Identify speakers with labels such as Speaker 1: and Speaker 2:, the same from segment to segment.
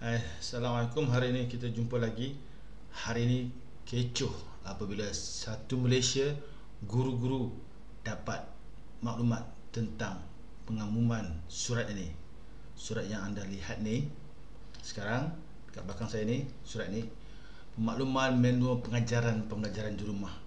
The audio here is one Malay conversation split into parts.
Speaker 1: Assalamualaikum. Hari ini kita jumpa lagi. Hari ini kecoh apabila satu Malaysia guru-guru dapat maklumat tentang pengumuman surat ini. Surat yang anda lihat ni sekarang kat belakang saya ni, surat ni makluman manual pembelajaran di rumah.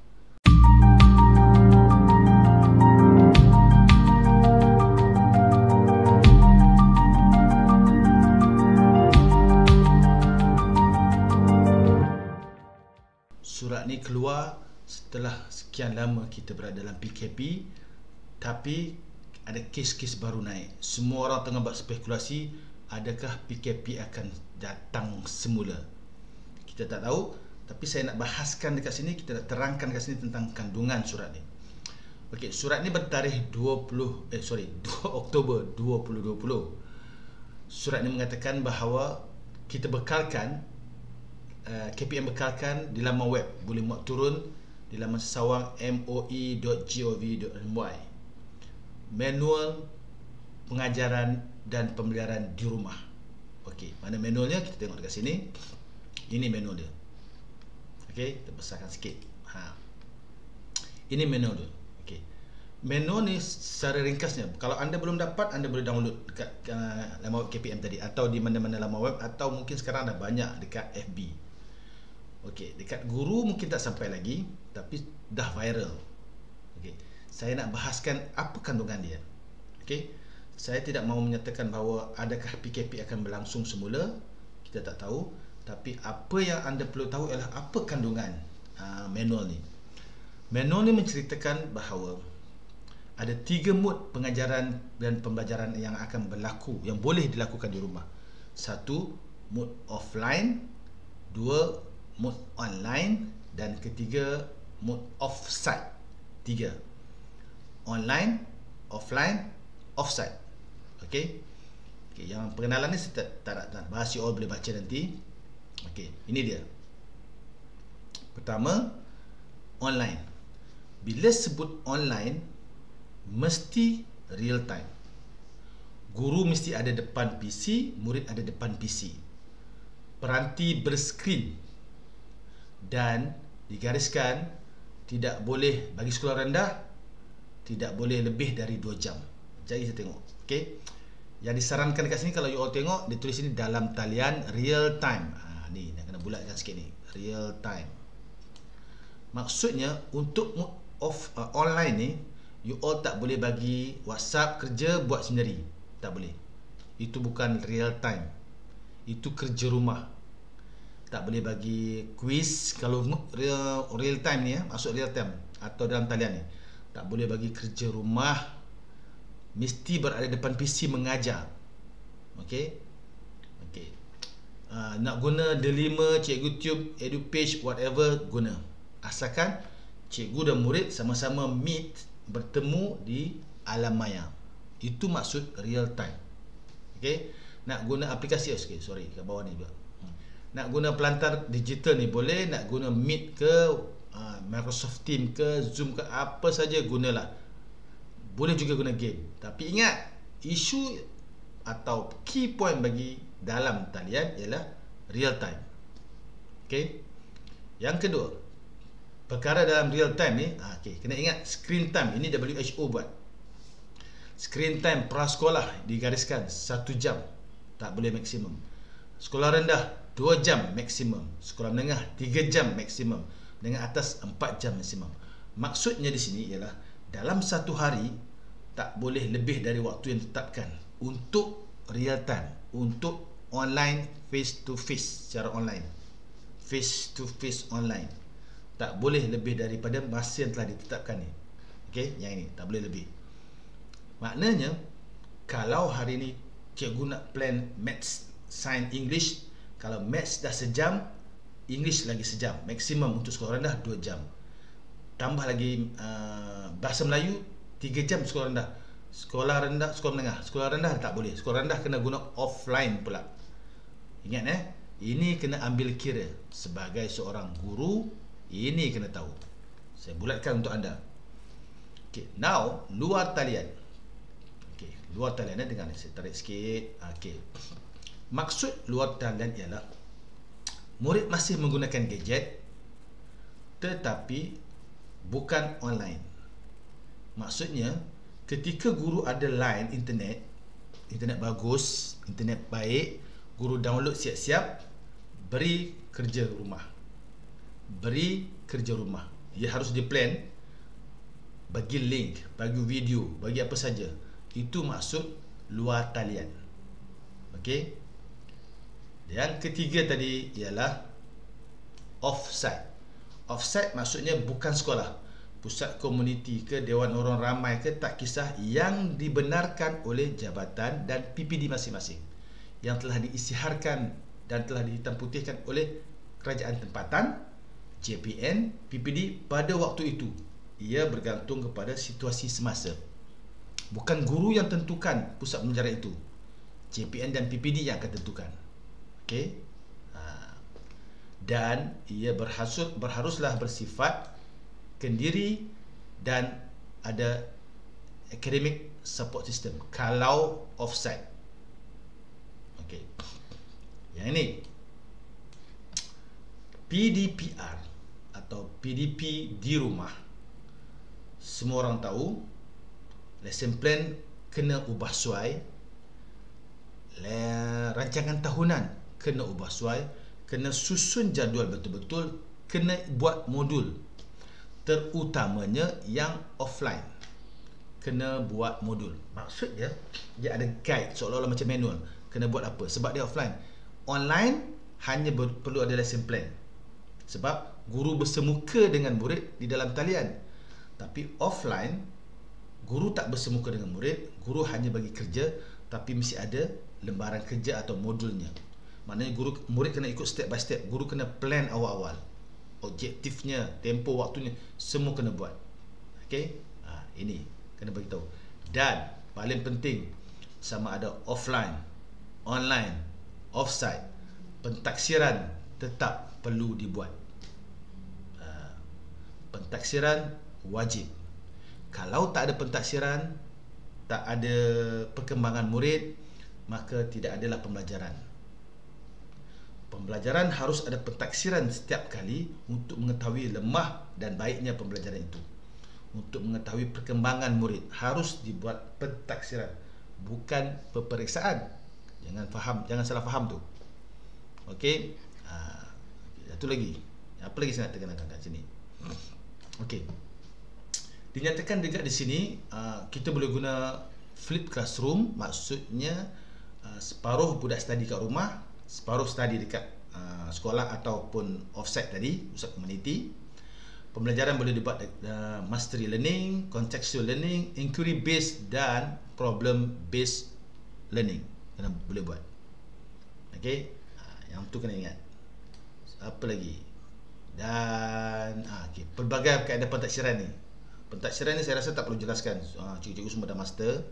Speaker 1: Surat ni keluar setelah sekian lama kita berada dalam PKP, tapi ada kes-kes baru naik. Semua orang tengah buat spekulasi, adakah PKP akan datang semula? Kita tak tahu, tapi saya nak bahaskan dekat sini, kita nak terangkan dekat sini tentang kandungan surat ni. Okey, surat ni bertarikh 2 Oktober 2020. Surat ni mengatakan bahawa kita bekalkan KPM bekalkan di laman web, boleh muat turun di laman sesawang moi.gov.my, manual pengajaran dan pembelajaran di rumah. Okey, mana manualnya? Kita tengok dekat sini. Ini manual dia. Okey, kita besarkan sikit. Ini manual dia. Okey, manual ni secara ringkasnya, kalau anda belum dapat, anda boleh download dekat laman web KPM tadi, atau di mana-mana laman web, atau mungkin sekarang dah banyak dekat FB. Okey, dekat guru mungkin tak sampai lagi, tapi dah viral. Okey, saya nak bahaskan apa kandungan dia. Okey, saya tidak mahu menyatakan bahawa adakah PKP akan berlangsung semula, kita tak tahu, tapi apa yang anda perlu tahu ialah apa kandungan manual ni. Manual ni menceritakan bahawa ada 3 mood pengajaran dan pembelajaran yang akan berlaku, yang boleh dilakukan di rumah. 1, mood offline. 2, mood online. Dan 3, mood offsite. 3, online, offline, offsite. Okey. Okey, yang perkenalan ni saya tak nak bahas, you all boleh baca nanti. Okey, ini dia. Pertama, online. Bila sebut online, mesti real time. Guru mesti ada depan PC, murid ada depan PC. Peranti berskrin, dan digariskan tidak boleh bagi sekolah rendah, tidak boleh lebih dari 2 jam. Jadi saya tengok. Okey. Yang disarankan dekat sini, kalau you all tengok, dia tulis ini dalam talian real time. Ni nak kena bulatkan sikit ni. Real time. Maksudnya untuk online ni, you all tak boleh bagi WhatsApp kerja buat sendiri. Tak boleh. Itu bukan real time. Itu kerja rumah. Tak boleh bagi quiz. Kalau real time ni, masuk real time atau dalam talian ni, tak boleh bagi kerja rumah. Mesti berada depan PC mengajar. Okey. Okey. Nak guna Delima, Cikgu Tube, EduPage, whatever, guna. Asalkan cikgu dan murid sama-sama meet, bertemu di alam maya. Itu maksud real time. Okey. Nak guna aplikasi, sorry, kat bawah ni juga. Nak guna pelantar digital ni boleh, nak guna Meet ke, Microsoft Team ke, Zoom ke, apa saja gunalah. Boleh juga guna game. Tapi ingat, isu atau key point bagi dalam talian ialah real time. Okey. Yang kedua, perkara dalam real time ni, kena ingat screen time. Ini WHO buat. Screen time prasekolah digariskan 1 jam, tak boleh maksimum. Sekolah rendah 2 jam maksimum. Sekolah menengah 3 jam maksimum. Menengah atas 4 jam maksimum. Maksudnya di sini ialah dalam satu hari tak boleh lebih dari waktu yang ditetapkan untuk real time, untuk online, face to face, secara online, face to face online. Tak boleh lebih daripada masa yang telah ditetapkan ni. Okey, yang ini tak boleh lebih. Maknanya kalau hari ni cikgu nak plan maths, science, English, kalau maths dah sejam, English lagi sejam, maksimum. Untuk sekolah rendah 2 jam. Tambah lagi bahasa Melayu 3 jam sekolah rendah. Sekolah rendah, sekolah menengah. Sekolah rendah tak boleh. Sekolah rendah kena guna offline pula. Ingat ini kena ambil kira. Sebagai seorang guru, ini kena tahu. Saya bulatkan untuk anda. Okay, now luar talian. Okay, luar talian, dengar ni, saya tarik sikit. Okay. Maksud luar talian ialah murid masih menggunakan gadget tetapi bukan online. Maksudnya ketika guru ada line internet bagus, internet baik, guru download siap-siap, beri kerja rumah. Ia harus diplan, bagi link, bagi video, bagi apa saja. Itu maksud luar talian. Okey. Yang ketiga tadi ialah offsite. Offsite maksudnya bukan sekolah, pusat komuniti ke, dewan orang ramai ke, tak kisah, yang dibenarkan oleh jabatan dan PPD masing-masing, yang telah diisytiharkan dan telah dihitam putihkan oleh kerajaan tempatan, JPN, PPD pada waktu itu. Ia bergantung kepada situasi semasa. Bukan guru yang tentukan pusat pembelajaran itu, JPN dan PPD yang akan tentukan. Okey. Dan ia berharuslah bersifat kendiri dan ada academic support system kalau offsite. Okey. Yang ini PDPR atau PDP di rumah. Semua orang tahu lesson plan kena ubah suai, rancangan tahunan kena ubah suai, kena susun jadual betul-betul, kena buat modul, terutamanya yang offline, kena buat modul. Maksudnya dia ada guide, seolah-olah macam manual, kena buat apa, sebab dia offline. Online hanya perlu ada lesson plan, sebab guru bersemuka dengan murid di dalam talian. Tapi offline, guru tak bersemuka dengan murid, guru hanya bagi kerja, tapi mesti ada lembaran kerja atau modulnya. Maknanya murid kena ikut step by step. Guru kena plan awal-awal, objektifnya, tempoh waktunya, semua kena buat. Okey, ini kena bagi tahu. Dan paling penting, sama ada offline, online, offsite, pentaksiran tetap perlu dibuat. Pentaksiran wajib. Kalau tak ada pentaksiran, tak ada perkembangan murid, maka tidak adalah pembelajaran. Pembelajaran harus ada pentaksiran setiap kali untuk mengetahui lemah dan baiknya pembelajaran itu. Untuk mengetahui perkembangan murid harus dibuat pentaksiran, bukan peperiksaan. Jangan salah faham tu. Okey. Satu lagi. Apa lagi saya nak tekankan kat sini? Okey. Dinyatakan juga di sini kita boleh guna flip classroom, maksudnya separuh budak study kat rumah, separuh study dekat sekolah ataupun offsite tadi, pusat komuniti. Pembelajaran boleh dibuat mastery learning, contextual learning, inquiry based dan problem based learning. Kena boleh buat. Okey, yang tu kena ingat. Apa lagi? Dan okey, pelbagai kaedah pentaksiran ni. Pentaksiran ni saya rasa tak perlu jelaskan. Cikgu-cikgu semua dah master.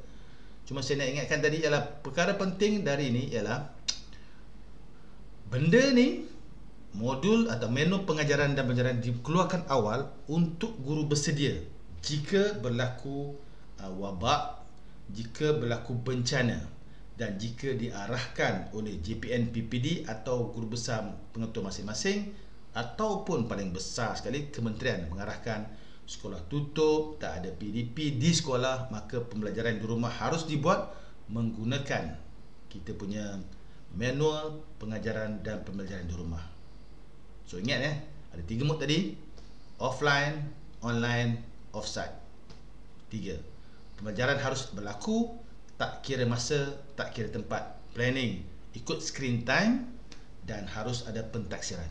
Speaker 1: Cuma saya nak ingatkan tadi ialah perkara penting dari ni ialah benda ni, modul atau menu pengajaran dan pembelajaran dikeluarkan awal untuk guru bersedia jika berlaku wabak, jika berlaku bencana, dan jika diarahkan oleh JPN PPD atau guru besar pengetua masing-masing, ataupun paling besar sekali kementerian mengarahkan sekolah tutup, tak ada PDP di sekolah, maka pembelajaran di rumah harus dibuat menggunakan kita punya manual pengajaran dan pembelajaran di rumah. So ingat ada 3 mode tadi: offline, online, offsite. 3. Pembelajaran harus berlaku, tak kira masa, tak kira tempat, planning, ikut screen time, dan harus ada pentaksiran.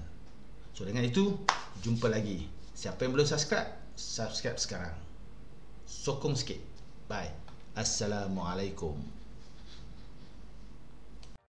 Speaker 1: So dengan itu, jumpa lagi. Siapa yang belum subscribe sekarang. Sokong sikit. Bye. Assalamualaikum.